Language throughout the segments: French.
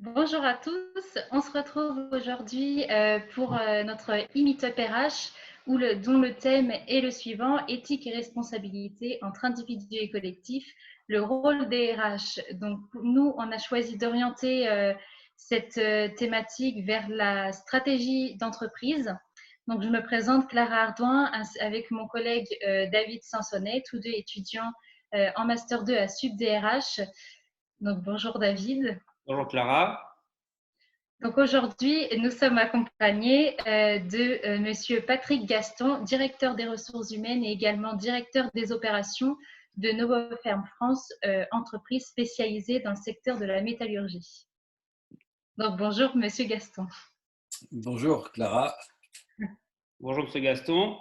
Bonjour à tous, on se retrouve aujourd'hui pour notre e-meetup RH dont le thème est le suivant: éthique et responsabilité entre individus et collectifs, le rôle des RH. Donc nous, on a choisi d'orienter cette thématique vers la stratégie d'entreprise. Donc je me présente, Clara Ardouin, avec mon collègue David Sansonnet, tous deux étudiants en Master 2 à Sud DRH. Donc bonjour David. Bonjour Clara. Donc aujourd'hui, nous sommes accompagnés de Monsieur Patrick Gaston, directeur des ressources humaines et également directeur des opérations de Novoferm France, entreprise spécialisée dans le secteur de la métallurgie. Donc bonjour Monsieur Gaston. Bonjour Clara. Bonjour Monsieur Gaston.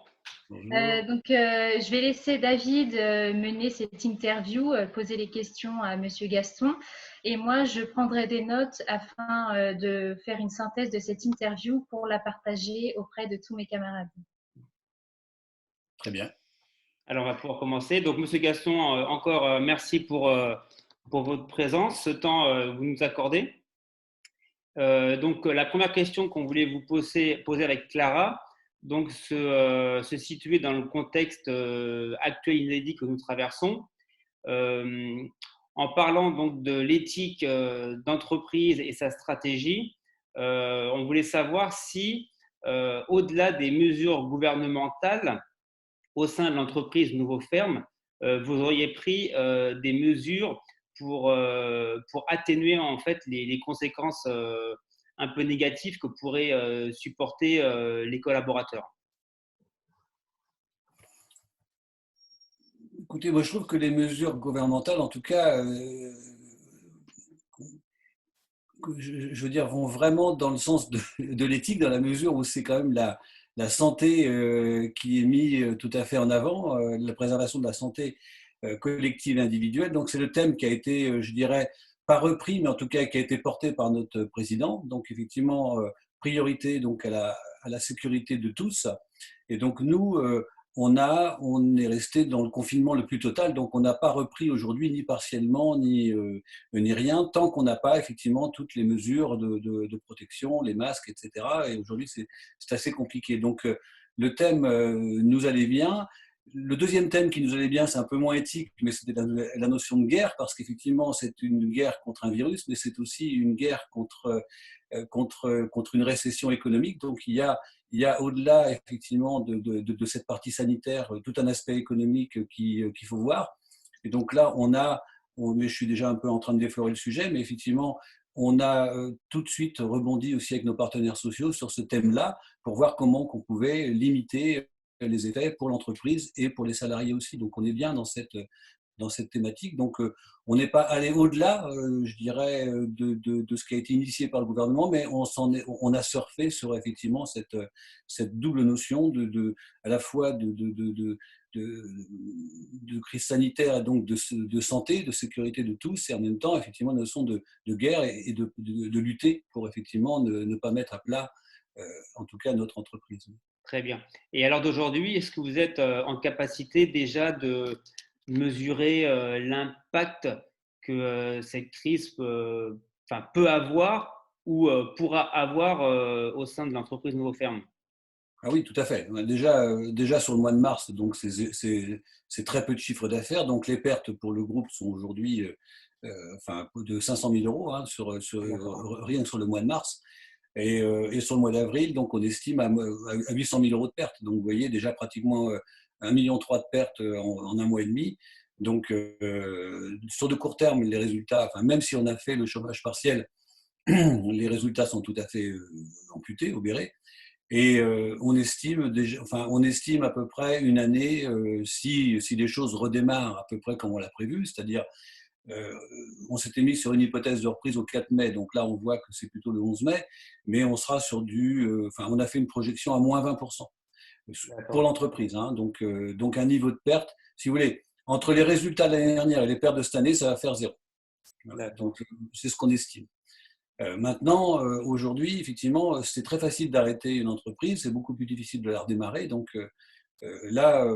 Bonjour. Je vais laisser David mener cette interview, poser les questions à Monsieur Gaston, et moi je prendrai des notes afin de faire une synthèse de cette interview pour la partager auprès de tous mes camarades. Très bien. Alors on va pouvoir commencer. Donc Monsieur Gaston, encore merci pour votre présence, ce temps que vous nous accordez. Donc la première question qu'on voulait vous poser avec Clara, donc se situer dans le contexte actuel inédit que nous traversons. En parlant donc de l'éthique d'entreprise et sa stratégie, on voulait savoir si, au-delà des mesures gouvernementales, au sein de l'entreprise Novoferm, vous auriez pris des mesures pour atténuer en fait les conséquences un peu négatives que pourraient supporter les collaborateurs. Écoutez, moi je trouve que les mesures gouvernementales, en tout cas, je veux dire, vont vraiment dans le sens de l'éthique, dans la mesure où c'est quand même la santé qui est mise tout à fait en avant, la préservation de la santé collective et individuelle. Donc c'est le thème qui a été, je dirais, pas repris, mais en tout cas qui a été porté par notre président. Donc effectivement, priorité donc à la sécurité de tous. Et donc nous, on est resté dans le confinement le plus total, donc on n'a pas repris aujourd'hui ni partiellement ni rien, tant qu'on n'a pas effectivement toutes les mesures de protection, les masques, etc. Et aujourd'hui, c'est assez compliqué. Donc le thème nous allait bien. Le deuxième thème qui nous allait bien, c'est un peu moins éthique, mais c'était la notion de guerre, parce qu'effectivement, c'est une guerre contre un virus, mais c'est aussi une guerre contre une récession économique. Donc il y a au-delà effectivement de cette partie sanitaire tout un aspect économique qu'il faut voir. Et donc là, mais je suis déjà un peu en train de déflorer le sujet, mais effectivement, on a tout de suite rebondi aussi avec nos partenaires sociaux sur ce thème-là pour voir comment on pouvait limiter les effets pour l'entreprise et pour les salariés aussi. Donc on est bien dans cette thématique. Donc, on n'est pas allé au-delà, je dirais, de ce qui a été initié par le gouvernement, mais on a surfé sur effectivement cette double notion à la fois de crise sanitaire et donc de santé, de sécurité de tous, et en même temps, effectivement, une notion de guerre et de lutter pour effectivement ne pas mettre à plat, en tout cas, notre entreprise. Très bien. Et alors d'aujourd'hui, est-ce que vous êtes en capacité déjà de mesurer l'impact que cette crise peut avoir ou pourra avoir au sein de l'entreprise Novoferm? Ah oui, tout à fait. Déjà sur le mois de mars, donc c'est très peu de chiffre d'affaires. Donc les pertes pour le groupe sont aujourd'hui de 500 000 euros hein, rien que sur le mois de mars. Et sur le mois d'avril, donc on estime à 800 000 euros de pertes. Donc vous voyez déjà pratiquement 1,3 million de pertes en un mois et demi. Donc sur de court terme, les résultats, même si on a fait le chômage partiel, les résultats sont tout à fait amputés, obérés. Et on estime à peu près une année, si les choses redémarrent à peu près comme on l'a prévu, c'est-à-dire on s'était mis sur une hypothèse de reprise au 4 mai, donc là on voit que c'est plutôt le 11 mai, mais on sera sur on a fait une projection à moins 20% pour l'entreprise. Hein, donc un niveau de perte, si vous voulez, entre les résultats de l'année dernière et les pertes de cette année, ça va faire zéro. Voilà, donc c'est ce qu'on estime. Maintenant, aujourd'hui, effectivement, c'est très facile d'arrêter une entreprise, c'est beaucoup plus difficile de la redémarrer. Donc là,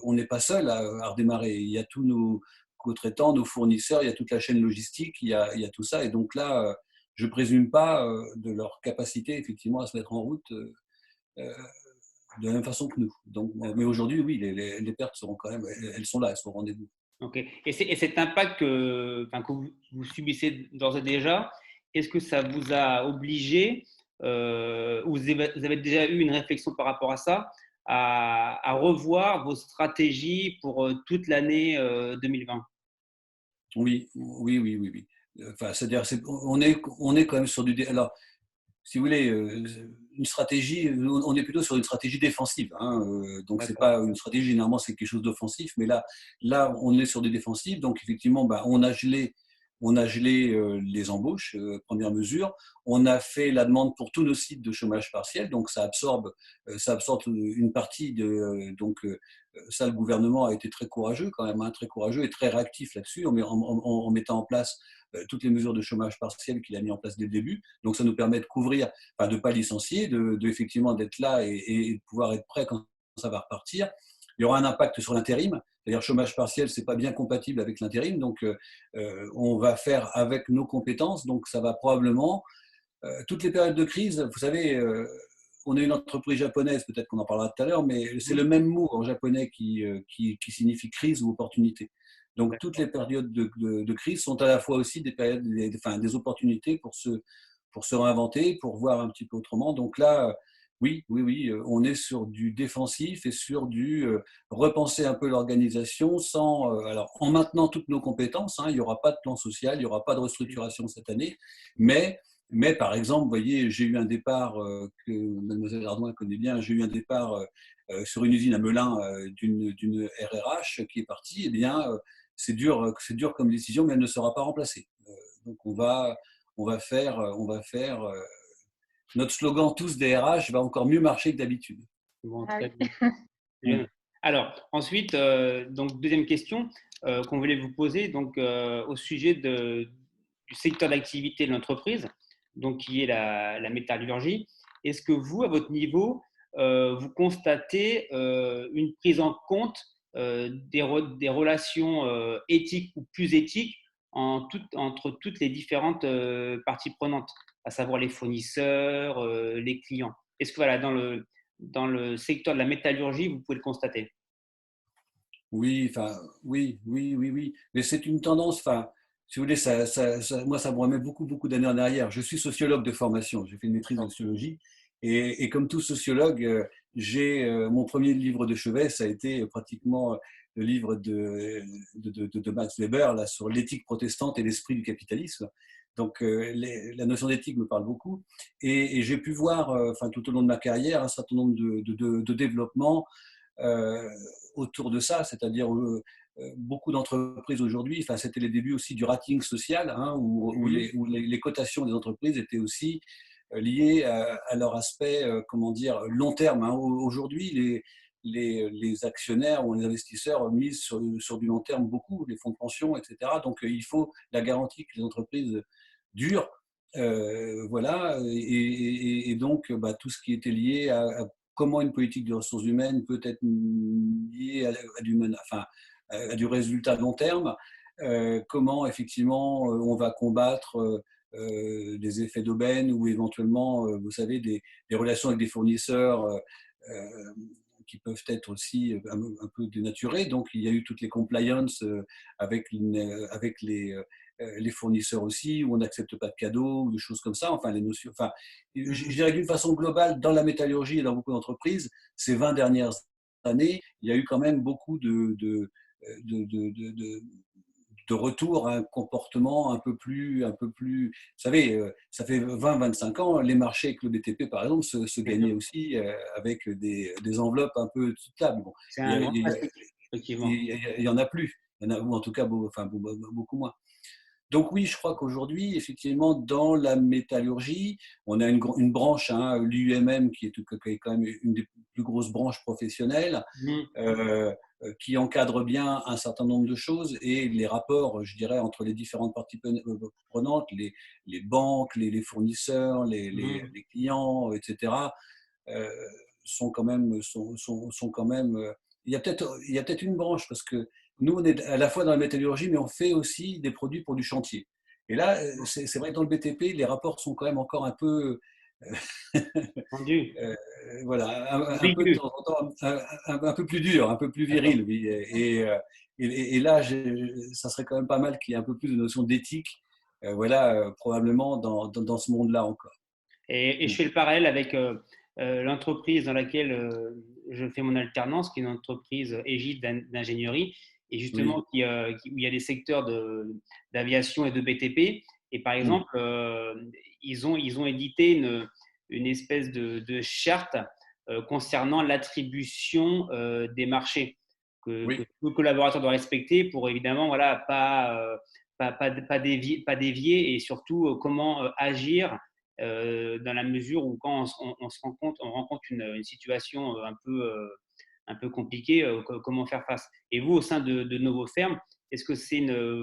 on n'est pas seul à redémarrer. Il y a tous nos co-traitants, nos fournisseurs, il y a toute la chaîne logistique, il y a tout ça. Et donc là, je présume pas de leur capacité effectivement à se mettre en route de la même façon que nous. Donc, mais aujourd'hui, oui, les pertes seront quand même, elles sont là, elles sont au rendez-vous. Ok. Et cet impact enfin, que vous subissez d'ores et déjà, est-ce que ça vous a obligé, ou vous avez déjà eu une réflexion par rapport à ça, à revoir vos stratégies pour toute l'année 2020? Oui, oui, oui, oui, oui. Enfin, c'est-à-dire, on est quand même sur du. Alors, si vous voulez, une stratégie, on est plutôt sur une stratégie défensive. Hein, donc, c'est D'accord. pas une stratégie, généralement, c'est quelque chose d'offensif. Mais là, on est sur des défensifs. Donc, effectivement, bah, on a gelé les embauches, première mesure. On a fait la demande pour tous nos sites de chômage partiel. Donc, ça absorbe une partie de. Ça, le gouvernement a été très courageux, quand même, hein, très courageux et très réactif là-dessus, en mettant en place toutes les mesures de chômage partiel qu'il a mis en place dès le début. Donc, ça nous permet de couvrir, enfin, de ne pas licencier, effectivement d'être là et de pouvoir être prêt quand ça va repartir. Il y aura un impact sur l'intérim. C'est-à-dire, chômage partiel, c'est pas bien compatible avec l'intérim. Donc, on va faire avec nos compétences. Donc, ça va probablement, toutes les périodes de crise, vous savez, on est une entreprise japonaise, peut-être qu'on en parlera tout à l'heure, mais c'est le même mot en japonais qui signifie crise ou opportunité. Donc, toutes les périodes de crise sont à la fois aussi des périodes, enfin, des opportunités pour se réinventer, pour voir un petit peu autrement. Donc là, oui, oui, oui, on est sur du défensif et sur du repenser un peu l'organisation alors, en maintenant toutes nos compétences. Hein, il n'y aura pas de plan social, il n'y aura pas de restructuration cette année, mais par exemple, vous voyez, j'ai eu un départ que Mademoiselle Ardouin connaît bien, j'ai eu un départ sur une usine à Melun d'une RRH qui est partie. Eh bien, c'est dur comme décision, mais elle ne sera pas remplacée. Donc on va faire notre slogan tous DRH va encore mieux marcher que d'habitude. Bon, Ah très oui. bien. Bien. Alors, ensuite, donc, deuxième question qu'on voulait vous poser, donc, au sujet du secteur d'activité de l'entreprise, donc, qui est la métallurgie. Est-ce que vous, à votre niveau, vous constatez une prise en compte des relations éthiques ou plus éthiques entre toutes les différentes parties prenantes, à savoir les fournisseurs, les clients? Est-ce que voilà, dans le secteur de la métallurgie, vous pouvez le constater? Oui, enfin, oui, oui, oui, oui. Mais c'est une tendance, enfin, si vous voulez, moi, ça me remet beaucoup, beaucoup d'années en arrière. Je suis sociologue de formation, j'ai fait une maîtrise de sociologie. Et comme tout sociologue, mon premier livre de chevet, ça a été pratiquement le livre de Max Weber là, sur l'éthique protestante et l'esprit du capitalisme. Donc, la notion d'éthique me parle beaucoup. Et j'ai pu voir, enfin, tout au long de ma carrière, un certain nombre de développements euh, autour de ça, c'est-à-dire beaucoup d'entreprises aujourd'hui, enfin, c'était les débuts aussi du rating social, hein, où les cotations des entreprises étaient aussi liées à leur aspect, comment dire, long terme. Hein. Aujourd'hui, les actionnaires ou les investisseurs misent sur du long terme beaucoup, les fonds de pension, etc. Donc, il faut la garantie que les entreprises durent. Voilà, et donc bah, tout ce qui était lié à comment une politique de ressources humaines peut être liée à du résultat de long terme, comment effectivement on va combattre des effets d'aubaine ou éventuellement, vous savez, des relations avec des fournisseurs qui peuvent être aussi un peu dénaturées. Donc il y a eu toutes les compliance avec les fournisseurs aussi, où on n'accepte pas de cadeaux, ou des choses comme ça, enfin les notions. Enfin, je dirais d'une façon globale, dans la métallurgie et dans beaucoup d'entreprises, ces 20 dernières années, il y a eu quand même beaucoup de retour à un comportement un peu plus. Vous savez, ça fait 20-25 ans, les marchés avec le BTP, par exemple, se gagnaient aussi avec des enveloppes un peu soutenables. Bon, C'est il un grand n'y classique, effectivement. en a plus, ou en tout cas beaucoup moins. Donc oui, je crois qu'aujourd'hui, effectivement, dans la métallurgie, on a une branche, hein, l'UMM, qui est quand même une des plus grosses branches professionnelles, Mhm. qui encadre bien un certain nombre de choses et les rapports, je dirais, entre les différentes parties prenantes, les banques, les fournisseurs, Mhm. les clients, etc., euh, sont quand même. Il y a peut-être une branche parce que nous, on est à la fois dans la métallurgie, mais on fait aussi des produits pour du chantier. Et là, c'est vrai que dans le BTP, les rapports sont quand même encore un peu, Entendu. euh, voilà, un peu de Ambigu. temps en temps, un peu plus dur, un peu plus viril, oui. Et là, ça serait quand même pas mal qu'il y ait un peu plus de notion d'éthique, voilà, probablement dans ce monde-là encore. Et je fais le parallèle avec l'entreprise dans laquelle je fais mon alternance, qui est une entreprise égide d'ingénierie, et justement Oui. où il y a des secteurs d'aviation et de BTP. Et par Mm. exemple, ils ont édité une espèce de charte concernant l'attribution des marchés que Oui. tout collaborateur doit respecter pour évidemment voilà, pas dévier et surtout comment agir dans la mesure où quand on se on rencontre une situation un peu compliquée, comment faire face. Et vous, au sein de Novoferm, est-ce que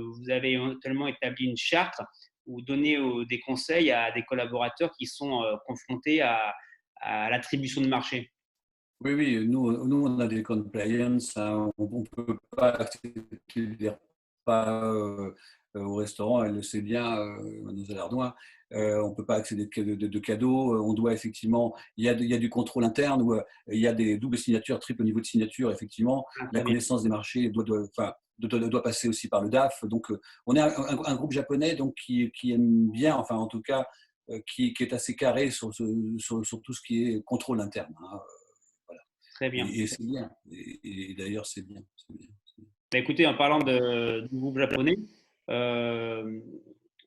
vous avez tellement établi une charte ou donné des conseils à des collaborateurs qui sont confrontés à l'attribution de marché? Oui, oui, nous, on a des compliance, hein, on ne peut pas accepter des repas au restaurant, elle le sait bien, Mademoiselle Ardoin, on ne peut pas accéder de cadeaux, on doit effectivement, il y a du contrôle interne, où, il y a des doubles signatures, triple niveau de signature, effectivement, Ah, la très bien. connaissance des marchés doit passer aussi par le DAF, donc on est un groupe japonais donc, qui aime bien, enfin en tout cas, qui est assez carré sur tout ce qui est contrôle interne, hein. Très bien. Et c'est bien. Et d'ailleurs, c'est bien. Bah, écoutez, en parlant du groupe japonais, euh,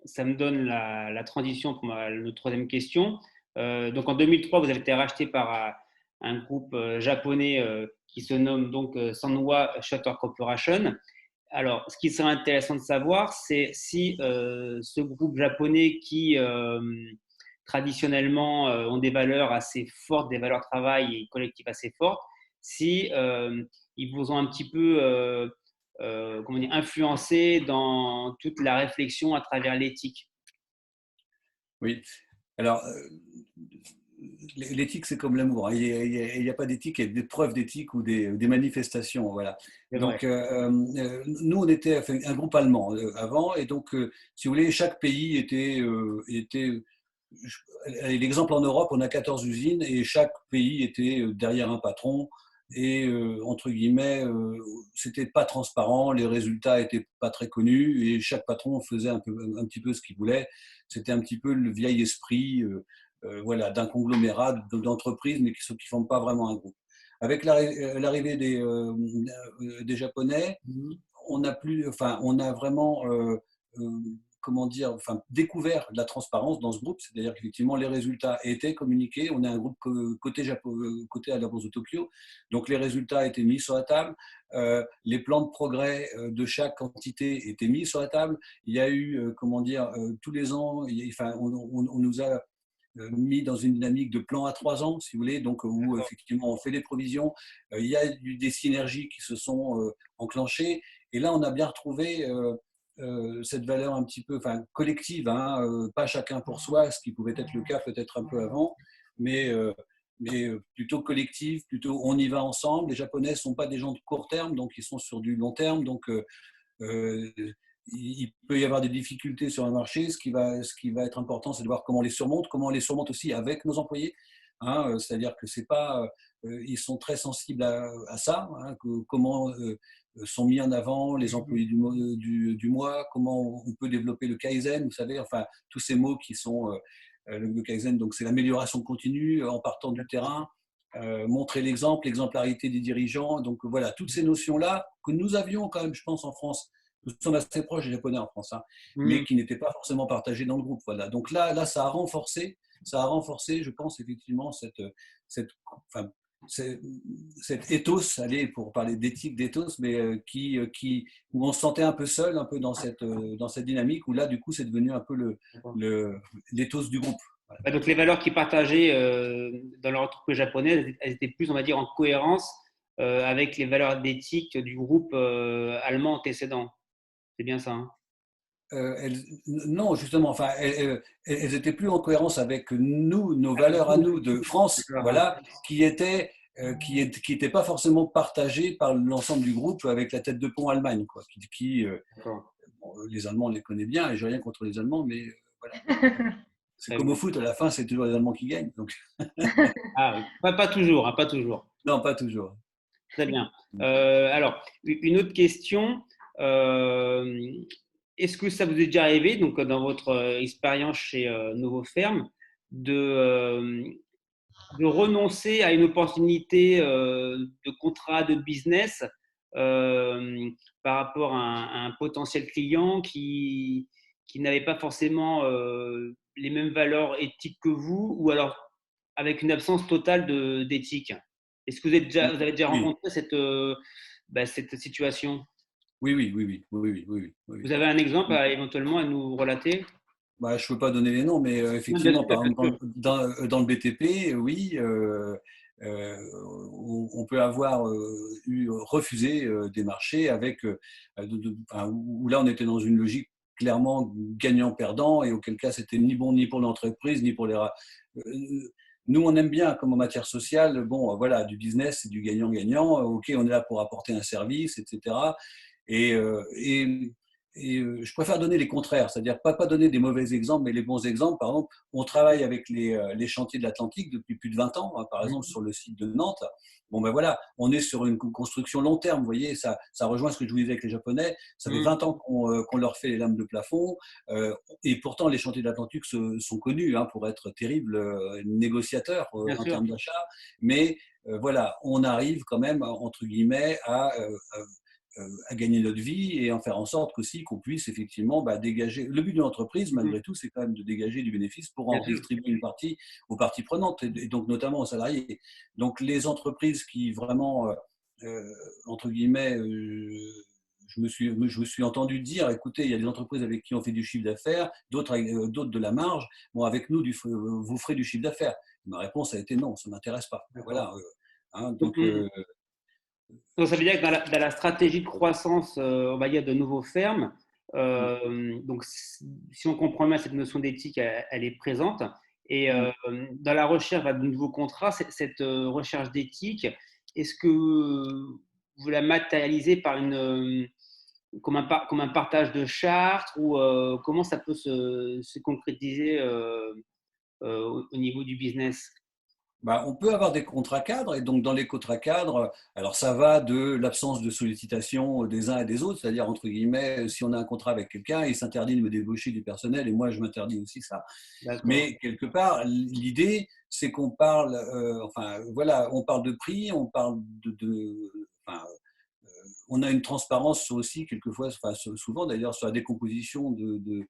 ça me donne la transition pour notre troisième question. Donc en 2003, vous avez été racheté par un groupe japonais qui se nomme donc Sanwa Shutter Corporation. Alors, ce qui serait intéressant de savoir, c'est si ce groupe japonais qui traditionnellement ont des valeurs assez fortes, des valeurs travail et collectives assez fortes, si ils vous ont un petit peu comment dire, influencé dans toute la réflexion à travers l'éthique. Oui. Alors, l'éthique, c'est comme l'amour, hein. Il n'y a pas d'éthique, il y a des preuves d'éthique ou des manifestations. Voilà. C'est vrai. Donc, nous, on était un groupe allemand avant. Et donc, si vous voulez, chaque pays était l'exemple en Europe, on a 14 usines et chaque pays était derrière un patron et entre guillemets, c'était pas transparent, les résultats étaient pas très connus et chaque patron faisait un petit peu ce qu'il voulait. C'était un petit peu le vieil esprit, voilà, d'un conglomérat d'entreprises, mais qui ne forment pas vraiment un groupe. Avec l'arrivée des Japonais, Mhm. on a vraiment euh, comment dire, enfin, découvert de la transparence dans ce groupe, c'est-à-dire qu'effectivement les résultats étaient communiqués. On est un groupe côté à la Bourse de Tokyo, donc les résultats étaient mis sur la table, les plans de progrès de chaque entité étaient mis sur la table. Il y a eu, comment dire, tous les ans, enfin, on nous a mis dans une dynamique de plan à 3 ans, si vous voulez, donc où effectivement on fait des provisions. Il y a eu des synergies qui se sont enclenchées, et là on a bien retrouvé cette valeur un petit peu, enfin collective, hein, pas chacun pour soi, ce qui pouvait être le cas peut-être un peu avant, mais plutôt collective, plutôt on y va ensemble. Les Japonais ne sont pas des gens de court terme, donc ils sont sur du long terme, donc euh, il peut y avoir des difficultés sur un marché. Ce qui va être important, c'est de voir comment on les surmonte aussi avec nos employés. Hein, c'est-à-dire que c'est pas, ils sont très sensibles à ça, hein, comment sont mis en avant les employés du mois, comment on peut développer le Kaizen, vous savez, enfin tous ces mots qui sont le Kaizen, donc c'est l'amélioration continue en partant du terrain. Montrer l'exemple, l'exemplarité des dirigeants. Donc voilà, toutes ces notions-là que nous avions quand même, je pense, en France. Nous sommes assez proches des Japonais en France, hein, mais Mhm. qui n'étaient pas forcément partagées dans le groupe. Voilà. Donc là, ça a renforcé, je pense, effectivement, cette, enfin, cet ethos, allez, pour parler d'éthique d'éthos, mais où on se sentait un peu seul, un peu dans cette dynamique, où là, du coup, c'est devenu un peu l'éthos du groupe. Voilà. Ouais, donc les valeurs qu'ils partageaient dans leur entreprise japonaise, elles étaient plus, on va dire, en cohérence avec les valeurs d'éthique du groupe allemand antécédent. C'est bien ça, hein? Non, justement, enfin, elles étaient plus en cohérence avec nous, nos valeurs à nous de France, D'accord, hein. voilà, qui étaient pas forcément partagées par l'ensemble du groupe avec la tête de pont Allemagne, quoi, D'accord. les Allemands, on les connaît bien, et j'ai rien contre les Allemands, mais voilà. C'est Très comme au bien. foot, à la fin, c'est toujours les Allemands qui gagnent. Donc, Ah, oui. Pas toujours, hein, pas toujours. non, pas toujours. Très bien. Alors, une autre question. Euh, Est-ce que ça vous est déjà arrivé, donc dans votre expérience chez Novo Ferme, de renoncer à une opportunité de contrat de business euh, par rapport à un potentiel client qui n'avait pas forcément les mêmes valeurs éthiques que vous, ou alors avec une absence totale d'éthique? Est-ce que vous avez déjà Oui, rencontré cette situation? oui, oui, oui, oui, oui, oui, oui, oui, oui. Vous avez un exemple éventuellement à nous relater? Bah, je ne peux pas donner les noms, mais Non, bien effectivement, sûr, par bien exemple, sûr. dans le BTP, oui, euh, on peut avoir refusé des marchés avec, enfin, où là, on était dans une logique clairement gagnant-perdant, et auquel cas, c'était ni bon ni pour l'entreprise, ni pour nous, on aime bien, comme en matière sociale, bon, voilà, du business, c'est du gagnant-gagnant. OK, on est là pour apporter un service, etc. Et, je préfère donner les contraires, c'est-à-dire pas donner des mauvais exemples, mais les bons exemples. Par exemple, on travaille avec les chantiers de l'Atlantique depuis plus de 20 ans, hein, par exemple sur le site de Nantes. Bon ben voilà, on est sur une construction long terme, vous voyez, ça rejoint ce que je vous disais avec les Japonais. Ça fait 20 ans qu'on leur fait les lames de plafond, et pourtant les chantiers de l'Atlantique sont connus, hein, pour être terribles négociateurs Bien en sûr. termes d'achat, mais voilà, on arrive quand même, entre guillemets, à gagner notre vie et en faire en sorte qu'aussi qu'on puisse effectivement dégager. Le but d'une entreprise, Mhm. malgré tout, c'est quand même de dégager du bénéfice pour Bien en sûr. redistribuer une partie aux parties prenantes, et donc notamment aux salariés. Donc les entreprises qui vraiment, entre guillemets, je me suis entendu dire, écoutez, il y a des entreprises avec qui on fait du chiffre d'affaires, d'autres de la marge. Bon, avec nous, vous ferez du chiffre d'affaires. Ma réponse a été non, ça ne m'intéresse pas. D'accord. Voilà. Hein, Donc, donc, donc, ça veut dire que dans la stratégie de croissance, on va dire, de nouveaux fermes, donc si on comprend bien, cette notion d'éthique, elle est présente. Et dans la recherche de nouveaux contrats, cette recherche d'éthique, est-ce que vous la matérialisez par comme un partage de chartes, ou comment ça peut se concrétiser au niveau du business? on peut avoir des contrats cadres, et donc dans les contrats cadres, alors ça va de l'absence de sollicitation des uns et des autres, c'est-à-dire, entre guillemets, si on a un contrat avec quelqu'un, il s'interdit de me débaucher du personnel, et moi je m'interdis aussi ça. D'accord. Mais quelque part, l'idée, c'est qu'on parle, enfin voilà, on parle de prix, on parle enfin, on a une transparence aussi quelquefois, enfin souvent d'ailleurs, sur la décomposition de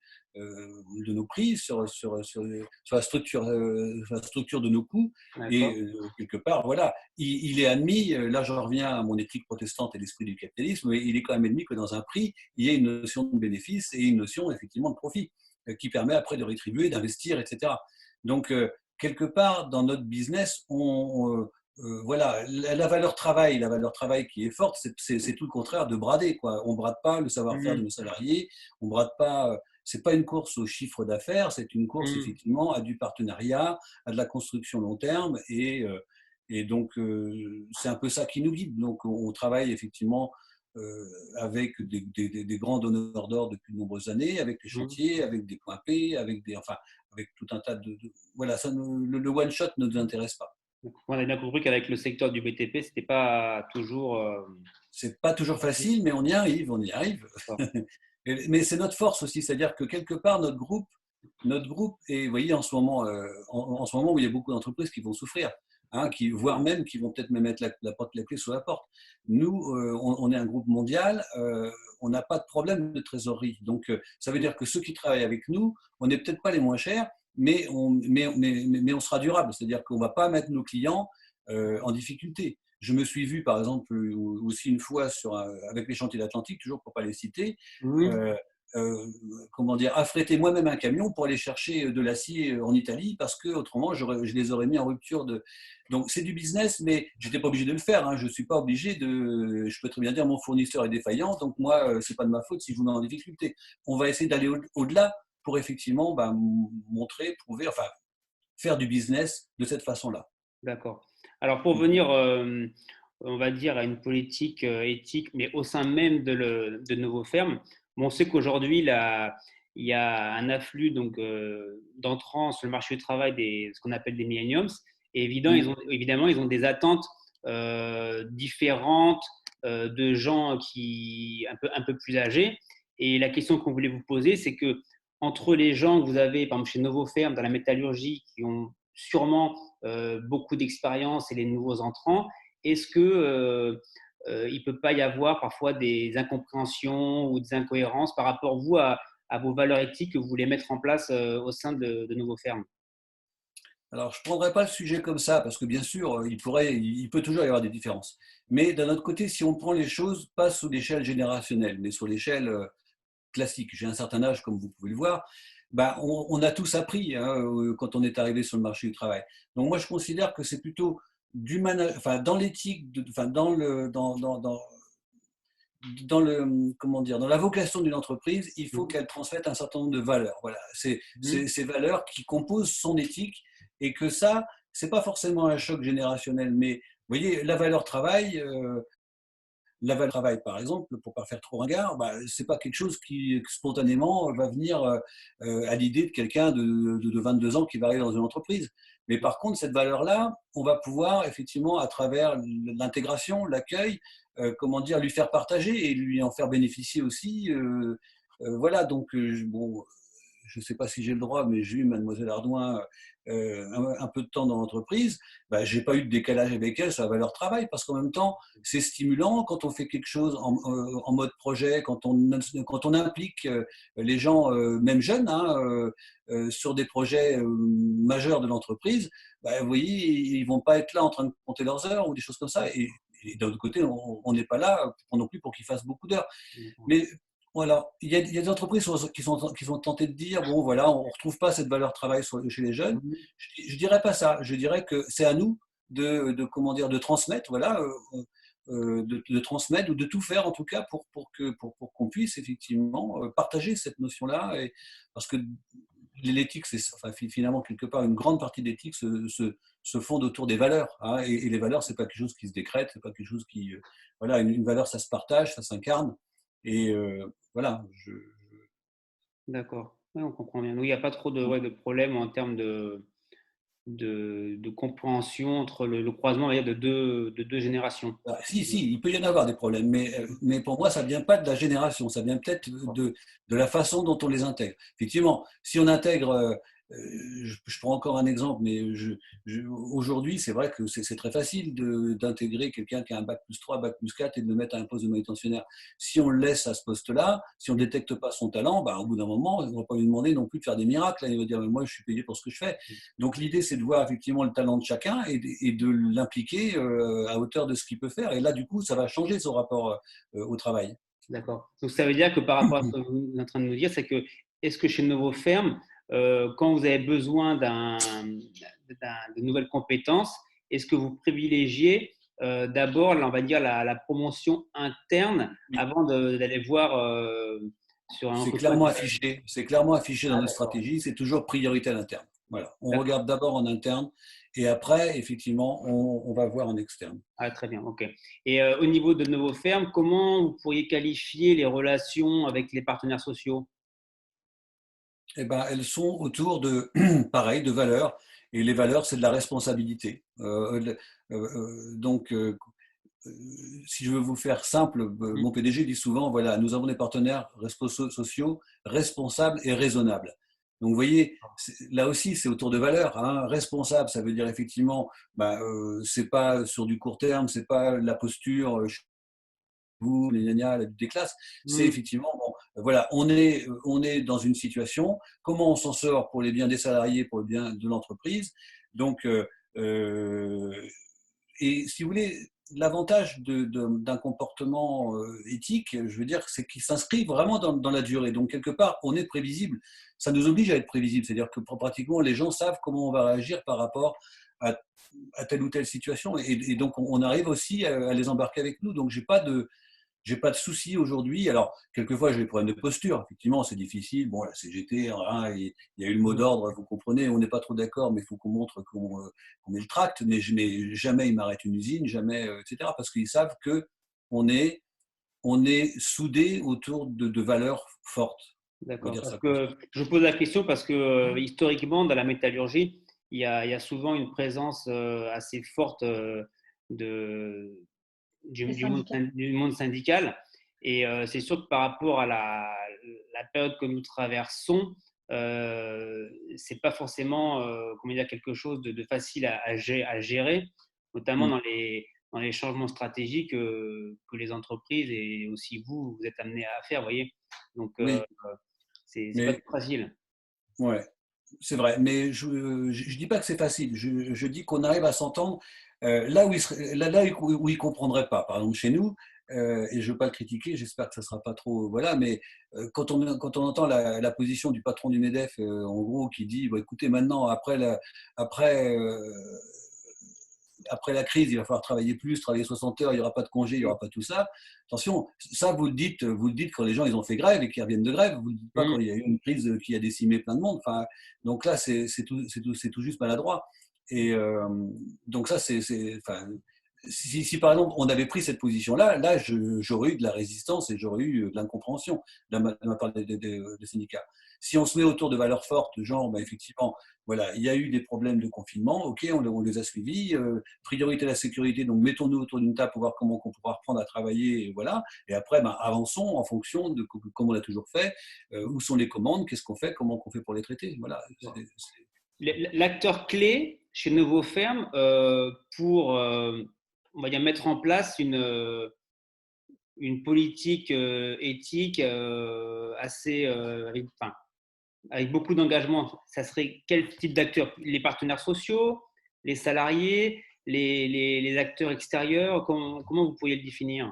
nos prix, sur la structure de nos coûts. D'accord. Et quelque part, voilà, il est admis, là j'en reviens à mon éthique protestante et l'esprit du capitalisme, mais il est quand même admis que dans un prix, il y a une notion de bénéfice et une notion effectivement de profit, qui permet après de rétribuer, d'investir, etc. Donc, quelque part, dans notre business, voilà, la valeur travail qui est forte, c'est tout le contraire de brader, quoi. On brade pas le savoir-faire de Mhm. nos salariés, on brade pas. C'est pas une course au chiffre d'affaires, c'est une course Mhm. effectivement à du partenariat, à de la construction long terme, et donc c'est un peu ça qui nous guide. Donc on travaille effectivement avec des grands donneurs d'ordre depuis de nombreuses années, avec les Mhm. chantiers, avec des points P, enfin, avec tout un tas voilà, le one shot ne nous intéresse pas. On a bien compris qu'avec le secteur du BTP, c'était pas toujours. C'est pas toujours facile, mais on y arrive, on y arrive. Mais c'est notre force aussi, c'est-à-dire que quelque part notre groupe, et vous voyez en ce moment, en ce moment où il y a beaucoup d'entreprises qui vont souffrir, hein, voire même qui vont peut-être même mettre la clé sous la porte. Nous, on est un groupe mondial, on n'a pas de problème de trésorerie. Donc ça veut dire que ceux qui travaillent avec nous, on n'est peut-être pas les moins chers, mais on sera durable, c'est-à-dire qu'on ne va pas mettre nos clients en difficulté. Je me suis vu, par exemple, aussi une fois avec les chantiers d'Atlantique, toujours pour ne pas les citer, Mhm. euh, euh, comment dire, affréter moi-même un camion pour aller chercher de l'acier en Italie, parce que autrement je les aurais mis en rupture de. Donc c'est du business, mais je n'étais pas obligé de le faire. Hein. Je suis pas obligé de. Je peux très bien dire mon fournisseur est défaillant, donc moi c'est pas de ma faute si je vous mets en difficulté. On va essayer d'aller au-delà pour effectivement montrer, prouver, enfin faire du business de cette façon-là. D'accord. Alors, pour venir, on va dire, à une politique éthique, mais au sein même de Novo Ferme, Bon, on sait qu'aujourd'hui, il y a un afflux d'entrants sur le marché du travail, ce qu'on appelle des millennials. Et évidemment, ils ont des attentes différentes de gens un peu plus âgés. Et la question qu'on voulait vous poser, c'est que entre les gens que vous avez, par exemple chez Novoferm, dans la métallurgie, qui ont sûrement beaucoup d'expérience et les nouveaux entrants, est-ce que il ne peut pas y avoir parfois des incompréhensions ou des incohérences par rapport à vos valeurs éthiques que vous voulez mettre en place au sein de Novoferm? Alors, je ne prendrai pas le sujet comme ça, parce que bien sûr, il peut toujours y avoir des différences. Mais d'un autre côté, si on prend les choses, pas sous l'échelle générationnelle, mais sur l'échelle classique, j'ai un certain âge, comme vous pouvez le voir, ben, on a tous appris hein, quand on est arrivé sur le marché du travail. Donc moi, je considère que c'est plutôt enfin, dans l'éthique, enfin, comment dire, dans la vocation d'une entreprise, il faut qu'elle transmette un certain nombre de valeurs. Voilà, c'est ces valeurs qui composent son éthique et que ça, c'est pas forcément un choc générationnel, mais vous voyez, la valeur travail, par exemple, pour pas faire trop ringard, bah, c'est pas quelque chose qui spontanément va venir à l'idée de quelqu'un de 22 ans qui va arriver dans une entreprise. Mais par contre, cette valeur-là, on va pouvoir effectivement, à travers l'intégration, l'accueil, comment dire, lui faire partager et lui en faire bénéficier aussi. Voilà, donc bon, je ne sais pas si j'ai le droit, mais j'ai eu mademoiselle Ardouin un peu de temps dans l'entreprise, bah, je n'ai pas eu de décalage avec elle sur la valeur travail, parce qu'en même temps, c'est stimulant quand on fait quelque chose en mode projet, quand on implique les gens, même jeunes, hein, sur des projets majeurs de l'entreprise, bah, vous voyez, ils ne vont pas être là en train de compter leurs heures ou des choses comme ça. Et d'un autre côté, on n'est pas là non plus pour qu'ils fassent beaucoup d'heures. Mais voilà, il y a des entreprises qui sont tentées de dire, bon voilà, on ne retrouve pas cette valeur travail chez les jeunes. Je ne dirais pas ça. Je dirais que c'est à nous comment dire, de transmettre, voilà, de transmettre ou de tout faire en tout cas pour qu'on puisse effectivement partager cette notion-là. Parce que l'éthique, c'est enfin, finalement quelque part une grande partie de l'éthique se fonde autour des valeurs. Hein, et les valeurs, c'est pas quelque chose qui se décrète, c'est pas quelque chose qui, voilà, une valeur, ça se partage, ça s'incarne. Et voilà. D'accord, ouais, on comprend bien. Donc, il n'y a pas trop de problème en termes de compréhension entre le croisement on va dire, de deux générations. Si, il peut y en avoir des problèmes, mais pour moi, ça ne vient pas de la génération, ça vient peut-être de la façon dont on les intègre. Effectivement, si on intègre, je prends encore un exemple, mais aujourd'hui, c'est vrai que c'est très facile d'intégrer quelqu'un qui a un bac+3, bac+4 et de le mettre à un poste de manutentionnaire. Si on le laisse à ce poste-là, si on ne détecte pas son talent, bah, au bout d'un moment, on ne va pas lui demander non plus de faire des miracles. Il va dire, moi, je suis payé pour ce que je fais. Donc l'idée, c'est de voir effectivement le talent de chacun et de l'impliquer à hauteur de ce qu'il peut faire. Et là, du coup, ça va changer son rapport au travail. D'accord. Donc ça veut dire que par rapport à ce que vous êtes en train de nous dire, c'est que est-ce que chez Novoferm, quand vous avez besoin de nouvelles compétences, est-ce que vous privilégiez d'abord, on va dire, la promotion interne avant d'aller voir sur un recrutement? C'est clairement affiché dans notre stratégie, c'est toujours priorité à l'interne. Voilà. On regarde d'abord en interne et après, effectivement, on va voir en externe. Ah, très bien, ok. Et au niveau de Novoferm, comment vous pourriez qualifier les relations avec les partenaires sociaux? Eh ben, elles sont autour de, pareil, de valeurs. Et les valeurs, c'est de la responsabilité. Donc, si je veux vous faire simple, mon PDG dit souvent, voilà, nous avons des partenaires sociaux responsables et raisonnables. Donc, vous voyez, là aussi, c'est autour de valeurs. Hein. Responsable, ça veut dire effectivement, bah, c'est pas sur du court terme, c'est pas la posture, vous, les gna des classes. C'est effectivement, bon, voilà, on est dans une situation, comment on s'en sort pour les biens des salariés, pour le bien de l'entreprise. Donc, et si vous voulez, l'avantage d'un comportement éthique, je veux dire, c'est qu'il s'inscrit vraiment dans la durée. Donc, quelque part, on est prévisible. Ça nous oblige à être prévisible. C'est-à-dire que pratiquement, les gens savent comment on va réagir par rapport à telle ou telle situation. Et donc, on arrive aussi à les embarquer avec nous. Donc, j'ai pas de souci aujourd'hui. Alors, quelquefois, j'ai des problèmes de posture. Effectivement, c'est difficile. Bon, la CGT, hein, il y a eu le mot d'ordre, vous comprenez, on n'est pas trop d'accord, mais il faut qu'on montre qu'on met le tract. Mais jamais ils m'arrêtent une usine, jamais, etc. Parce qu'ils savent qu'on est on est soudés autour de valeurs fortes. D'accord. Parce que je pose la question parce que historiquement, dans la métallurgie, il y a souvent une présence assez forte de, du monde syndical. Et c'est sûr que par rapport à la période que nous traversons, c'est pas forcément comment dire, quelque chose de facile à gérer, notamment dans les changements stratégiques que les entreprises et aussi vous, vous êtes amenés à faire, vous voyez. Donc, Oui, c'est pas mais tout facile. ouais, c'est vrai. Mais je ne dis pas que c'est facile. Je dis qu'on arrive à s'entendre là où il ne comprendrait pas. Par exemple, chez nous, et je ne veux pas le critiquer, j'espère que ça ne sera pas trop. Voilà, mais quand on entend la position du patron du MEDEF, en gros, qui dit bah, écoutez, maintenant, après, après la crise, il va falloir travailler plus, travailler 60 heures, il n'y aura pas de congé, il n'y aura pas tout ça. Attention, ça, vous le dites quand les gens ils ont fait grève et qu'ils reviennent de grève. Vous ne le dites pas Mmh. quand il y a eu une crise qui a décimé plein de monde. Enfin, donc là, c'est tout juste maladroit. Et donc ça, enfin, si par exemple on avait pris cette position-là, là, j'aurais eu de la résistance et j'aurais eu de l'incompréhension de ma part des syndicats. Si on se met autour de valeurs fortes, genre, bah, effectivement, voilà, il y a eu des problèmes de confinement, ok, on les a suivis, priorité à la sécurité, donc mettons-nous autour d'une table pour voir comment on pourra reprendre à travailler, et voilà, et après, ben, avançons en fonction de comme on l'a toujours fait, où sont les commandes, qu'est-ce qu'on fait, comment on fait pour les traiter, voilà. L'acteur clé chez Novoferm pour, on va dire, mettre en place une politique éthique assez, enfin, avec beaucoup d'engagement, ça serait quel type d'acteurs? Les partenaires sociaux, les salariés, les acteurs extérieurs? Comment vous pourriez le définir?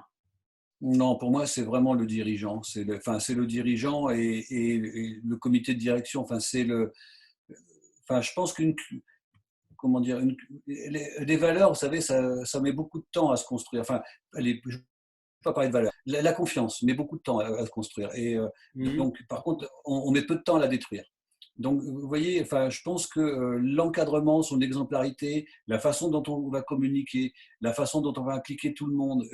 Non, pour moi, c'est vraiment le dirigeant. Enfin, c'est le dirigeant et le comité de direction. Enfin, enfin, je pense comment dire, les valeurs, vous savez, ça met beaucoup de temps à se construire. Enfin, je ne vais pas parler de valeurs. La confiance met beaucoup de temps à se construire. Et Mmh. donc, par contre, on met peu de temps à la détruire. Donc, vous voyez, enfin, je pense que l'encadrement, son exemplarité, la façon dont on va communiquer, la façon dont on va impliquer tout le monde,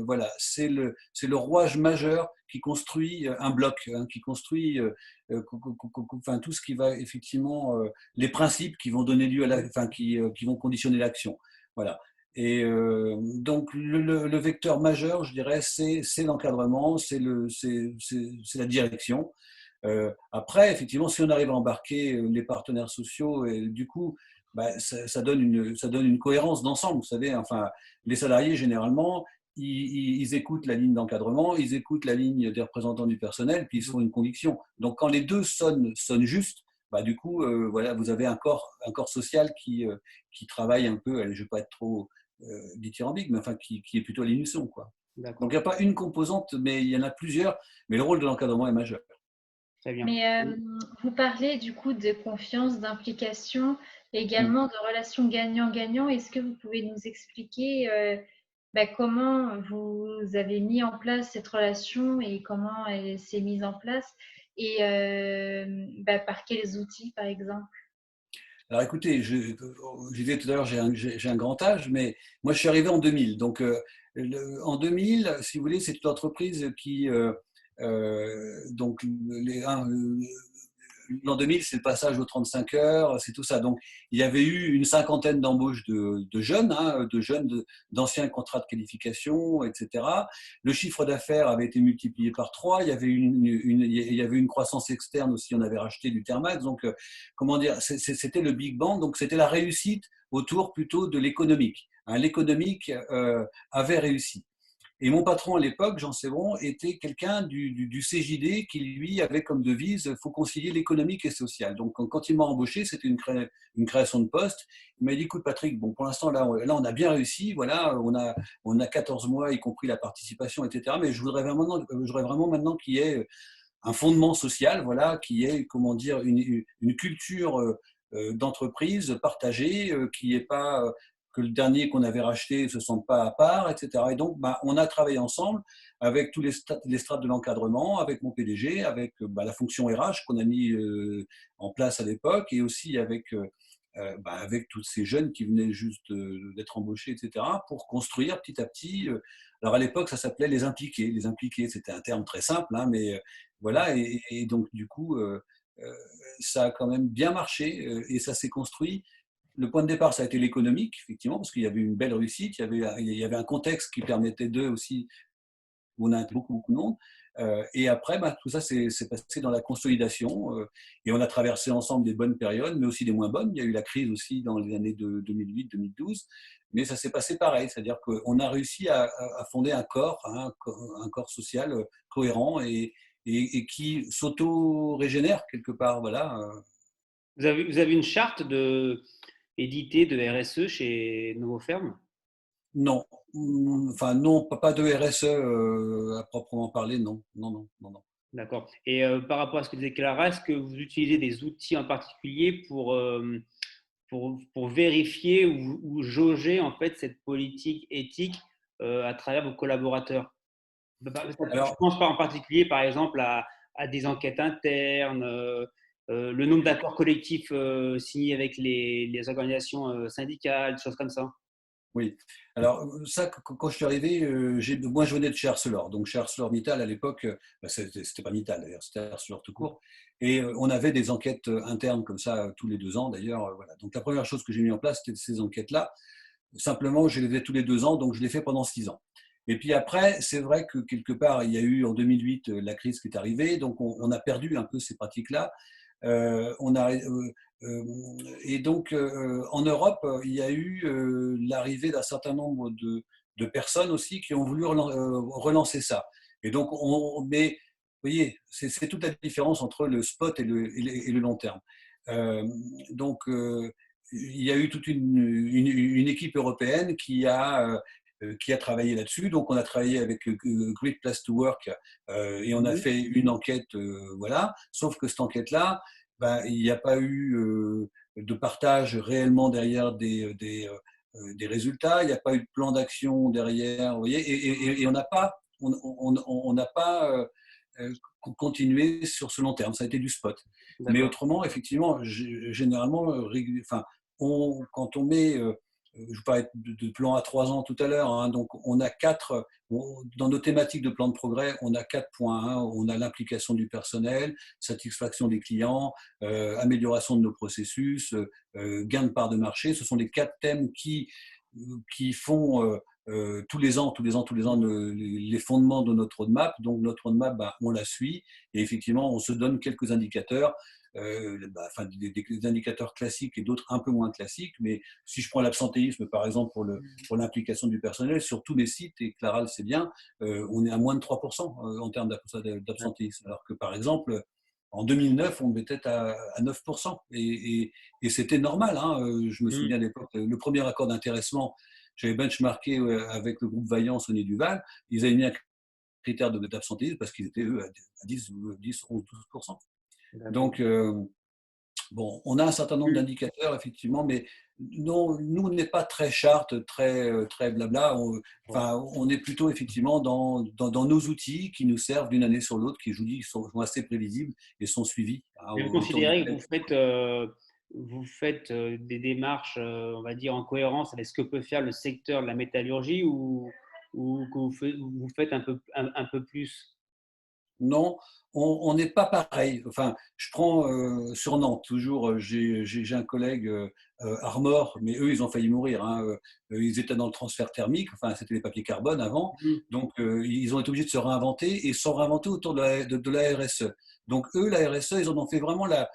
voilà, c'est le rouage majeur qui construit un bloc, hein, qui construit enfin, tout ce qui va effectivement, les principes qui vont donner lieu enfin, qui vont conditionner l'action. Voilà. Et donc, le vecteur majeur, je dirais, c'est l'encadrement, c'est la direction. Après, effectivement, si on arrive à embarquer les partenaires sociaux, et du coup, bah, ça donne une cohérence d'ensemble. Vous savez, enfin, les salariés, généralement, ils écoutent la ligne d'encadrement, ils écoutent la ligne des représentants du personnel, puis ils se font une conviction. Donc, quand les deux sonnent juste, bah, du coup, voilà, vous avez un corps social qui travaille un peu, allez, je ne vais pas être trop dithyrambique, mais enfin, qui est plutôt à l'unisson, quoi. Donc, D'accord, il n'y a pas une composante, mais il y en a plusieurs, mais le rôle de l'encadrement est majeur. très bien. Mais vous parlez du coup de confiance, d'implication, également de relations gagnant-gagnant. Est-ce que vous pouvez nous expliquer comment vous avez mis en place cette relation et comment elle s'est mise en place et par quels outils, par exemple? Alors écoutez, je disais tout à l'heure, j'ai un grand âge, mais moi je suis arrivé en 2000. Donc en 2000, si vous voulez, c'est une entreprise qui, donc l'an 2000, c'est le passage aux 35 heures, c'est tout ça. Donc, il y avait eu une cinquantaine d'embauches de jeunes, hein, d'anciens contrats de qualification, etc. Le chiffre d'affaires avait été multiplié par 3. Il y avait il y avait une croissance externe aussi. On avait racheté du Thermax. Donc, comment dire, c'était le Big Bang. Donc, c'était la réussite autour plutôt de l'économique. Hein, l'économique avait réussi. Et mon patron à l'époque, Jean Sévron, était quelqu'un du CJD qui, lui, avait comme devise il faut concilier l'économique et le social. Donc, quand il m'a embauché, c'était une création de poste. Il m'a dit écoute, Patrick, bon, pour l'instant, là, on a bien réussi. Voilà, on a 14 mois, y compris la participation, etc. Mais j'aurais vraiment maintenant qu'il y ait un fondement social, voilà, qui est, comment dire, une culture d'entreprise partagée, qui n'est pas que le dernier qu'on avait racheté ne se sente pas à part, etc. Et donc, bah, on a travaillé ensemble avec tous les strates de l'encadrement, avec mon PDG, avec la fonction RH qu'on a mis en place à l'époque, et aussi avec avec tous ces jeunes qui venaient juste d'être embauchés, etc., pour construire petit à petit. Alors à l'époque, ça s'appelait les impliqués. Les impliqués, c'était un terme très simple, hein, mais voilà. Et donc du coup, ça a quand même bien marché et ça s'est construit. Le point de départ, ça a été l'économique, effectivement, parce qu'il y avait une belle réussite, il y avait un contexte qui permettait d'eux aussi, où on a beaucoup, beaucoup de monde. Et après, tout ça s'est passé dans la consolidation. Et on a traversé ensemble des bonnes périodes, mais aussi des moins bonnes. Il y a eu la crise aussi dans les années de 2008-2012. Mais ça s'est passé pareil. C'est-à-dire qu'on a réussi à fonder un corps, hein, un corps social cohérent et qui s'auto-régénère quelque part. Voilà. Vous avez une charte éditée de RSE chez Novoferm? Non. Enfin, non, pas de RSE à proprement parler, non. Non, non, non, non. D'accord. Et par rapport à ce que disait Clara, est-ce que vous utilisez des outils en particulier pour vérifier ou jauger en fait cette politique éthique à travers vos collaborateurs? Je Alors, pense pas en particulier, par exemple, à des enquêtes internes, le nombre d'accords collectifs signés avec les organisations syndicales, des choses comme ça. oui. Alors, ça, quand je suis arrivé, moi, je venais de chez Arcelor. Donc, chez ArcelorMittal, à l'époque, c'était pas Mittal d'ailleurs, c'était Arcelor tout court. Et on avait des enquêtes internes comme ça tous les 2 ans d'ailleurs. Voilà. Donc, la première chose que j'ai mis en place, c'était ces enquêtes-là. Simplement, je les faisais tous les 2 ans, donc je les fais pendant 6 ans. Et puis après, c'est vrai que quelque part, il y a eu en 2008 la crise qui est arrivée, donc on a perdu un peu ces pratiques-là. On a, et donc, en Europe, il y a eu l'arrivée d'un certain nombre de personnes aussi qui ont voulu relancer ça. Et donc, mais vous voyez, c'est toute la différence entre le spot et le long terme. Euh, donc, il y a eu toute une équipe européenne qui a travaillé là-dessus. Donc, on a travaillé avec Great Place to Work et on a fait une enquête, voilà. Sauf que cette enquête-là, il n'y a pas eu de partage réellement derrière des résultats. Il n'y a pas eu de plan d'action derrière, vous voyez. Et on n'a pas continué sur ce long terme. Ça a été du spot. Mais D'accord. autrement, effectivement, généralement, enfin, quand on met, je vous parlais de plan à 3 ans tout à l'heure, hein, donc on a dans nos thématiques de plan de progrès, on a 4 points. Hein. On a l'implication du personnel, satisfaction des clients, amélioration de nos processus, gain de part de marché. Ce sont les 4 thèmes qui font tous les ans, les fondements de notre roadmap. Donc notre roadmap, on la suit et effectivement, on se donne quelques indicateurs, enfin, des indicateurs classiques et d'autres un peu moins classiques. Mais si je prends l'absentéisme, par exemple, pour l'implication du personnel, sur tous les sites, et Clara le sait bien, on est à moins de 3% en termes d'absentéisme. Alors que, par exemple, en 2009, on était à 9%. Et c'était normal. Hein. Je me souviens à l'époque, le premier accord d'intéressement, j'avais benchmarké avec le groupe Vaillant, Saunier Duval. Ils avaient mis un critère d'absentéisme parce qu'ils étaient, eux, à 10, 10 11, 12%. Donc, bon, on a un certain nombre d'indicateurs, effectivement, mais non, nous, on n'est pas très charte, très blabla. On est plutôt, effectivement, dans nos outils qui nous servent d'une année sur l'autre, qui, je vous dis, sont assez prévisibles et sont suivis. Hein, Mais vous considérez que vous faites des démarches, on va dire, en cohérence avec ce que peut faire le secteur de la métallurgie ou que vous faites un peu plus? Non, on n'est pas pareil. Enfin, je prends sur Nantes, toujours, j'ai un collègue Armor, mais eux, ils ont failli mourir. Hein. Ils étaient dans le transfert thermique, enfin, c'était les papiers carbone avant. Donc, ils ont été obligés de se réinventer et se sont réinventés autour de la RSE. Donc, eux, la RSE, ils en ont fait vraiment la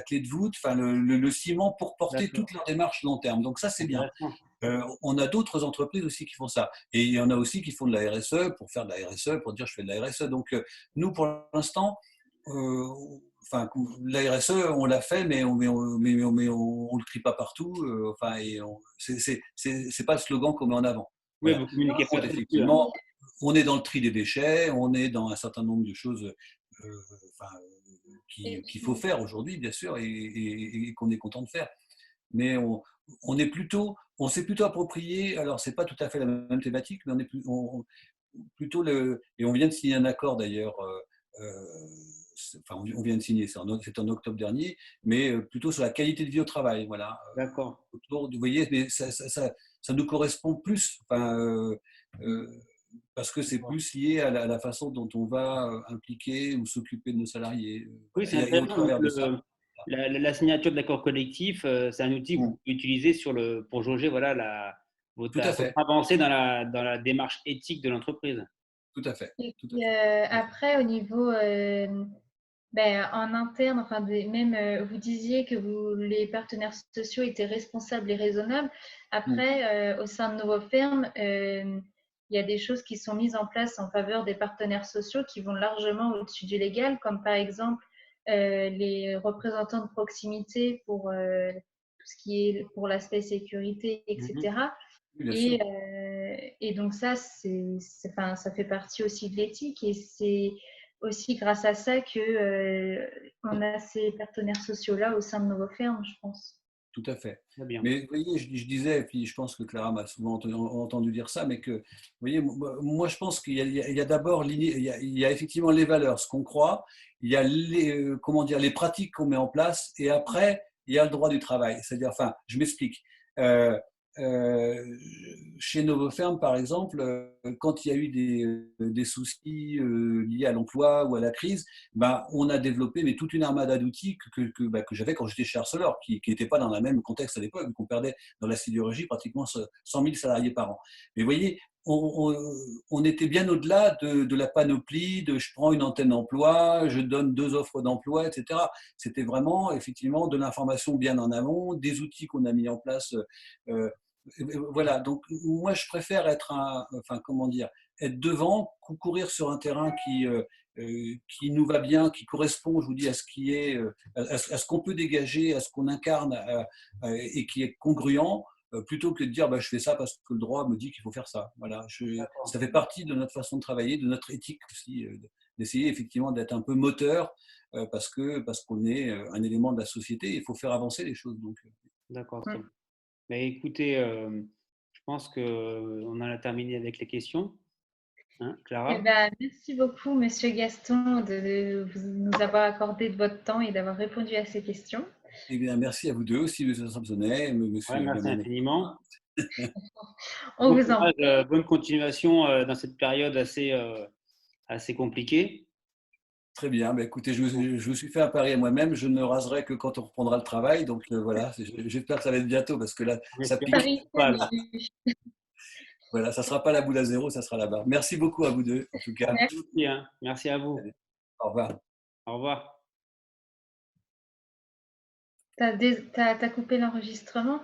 clé de voûte, enfin, le ciment pour porter toute leur démarche long terme. Donc, ça, c'est bien. On a d'autres entreprises aussi qui font ça. Et il y en a aussi qui font de la RSE pour faire de la RSE, pour dire je fais de la RSE. Donc, nous, pour l'instant, enfin, la RSE, on l'a fait, mais on le crie pas partout. Enfin, c'est pas le slogan qu'on met en avant. Oui, Voilà. vous communiquez Par pas contre, dessus. effectivement, on est dans le tri des déchets, on est dans un certain nombre de choses enfin, qu'il faut faire aujourd'hui, bien sûr, et qu'on est content de faire. Mais on s'est plutôt approprié, alors c'est pas tout à fait la même thématique, mais plutôt et on vient de signer un accord d'ailleurs enfin, on vient de signer, c'est en octobre dernier, mais plutôt sur la qualité de vie au travail. Voilà. D'accord. Vous voyez, mais ça nous correspond plus. Enfin, parce que c'est plus lié à la façon dont on va impliquer ou s'occuper de nos salariés. Oui, Voilà. c'est Et au intéressant. Donc, travers de ça, la signature de l'accord collectif, c'est un outil que vous mm, pouvez utiliser pour jauger voilà, tout à votre fait, avancée dans la démarche éthique de l'entreprise. tout à fait, Et tout à puis, fait. après, au niveau ben, en interne, enfin, même vous disiez que les partenaires sociaux étaient responsables et raisonnables. Mm, Après, au sein de Novoferm, il y a des choses qui sont mises en place en faveur des partenaires sociaux qui vont largement au-dessus du légal, comme par exemple les représentants de proximité pour tout ce qui est pour l'aspect sécurité, Mhm. etc. oui, bien sûr. Et donc ça, enfin, ça fait partie aussi de l'éthique et c'est aussi grâce à ça que on a ces partenaires sociaux-là au sein de Novoferm, je pense. Tout à fait. Très bien. Mais vous voyez, je disais, et puis je pense que Clara m'a souvent entendu dire ça, mais que, vous voyez, moi je pense qu'il y a d'abord, il y a effectivement les valeurs, ce qu'on croit, il y a comment dire, les pratiques qu'on met en place, et après, il y a le droit du travail. C'est-à-dire, enfin, je m'explique. Euh, euh, Chez Novoferm, par exemple, quand il y a eu des soucis liés à l'emploi ou à la crise, ben, on a développé mais toute une armada d'outils que j'avais quand j'étais chez Arcelor, qui n'était pas dans le même contexte à l'époque, qu'on perdait dans la sidérurgie pratiquement 100 000 salariés par an. Mais vous voyez, on était bien au-delà de la panoplie de je prends une antenne d'emploi, je donne 2 offres d'emploi, etc. C'était vraiment effectivement de l'information bien en amont, des outils qu'on a mis en place. Euh, voilà, donc moi je préfère enfin comment dire, être devant, courir sur un terrain qui nous va bien, qui correspond, je vous dis, à ce qui est, à ce qu'on peut dégager, à ce qu'on incarne et qui est congruent, plutôt que de dire bah, je fais ça parce que le droit me dit qu'il faut faire ça. Voilà, ça fait partie de notre façon de travailler, de notre éthique aussi, d'essayer effectivement d'être un peu moteur parce qu'on est un élément de la société. Il faut faire avancer les choses. Donc, D'accord, très Mm. bien. Mais écoutez, je pense qu'on en a terminé avec les questions. Hein, Eh Clara? ben, merci beaucoup, Monsieur Gaston, de nous avoir accordé de votre temps et d'avoir répondu à ces questions. eh bien, merci à vous deux aussi, Monsieur Sampsonnet, Ouais, Monsieur merci Bernard. infiniment. On Bon vous en courage, bonne continuation dans cette période assez compliquée. Très bien. Bah, écoutez, je vous suis fait un pari à moi-même. Je ne raserai que quand on reprendra le travail. Donc voilà, j'espère que ça va être bientôt parce que là, On ça espère pique. que Paris, pas. Voilà, ça ne sera pas la boule à zéro, ça sera la barre. Merci beaucoup à vous deux, en tout cas. merci. Merci, hein. Merci à vous. Allez, au revoir. Au revoir. T'as coupé l'enregistrement?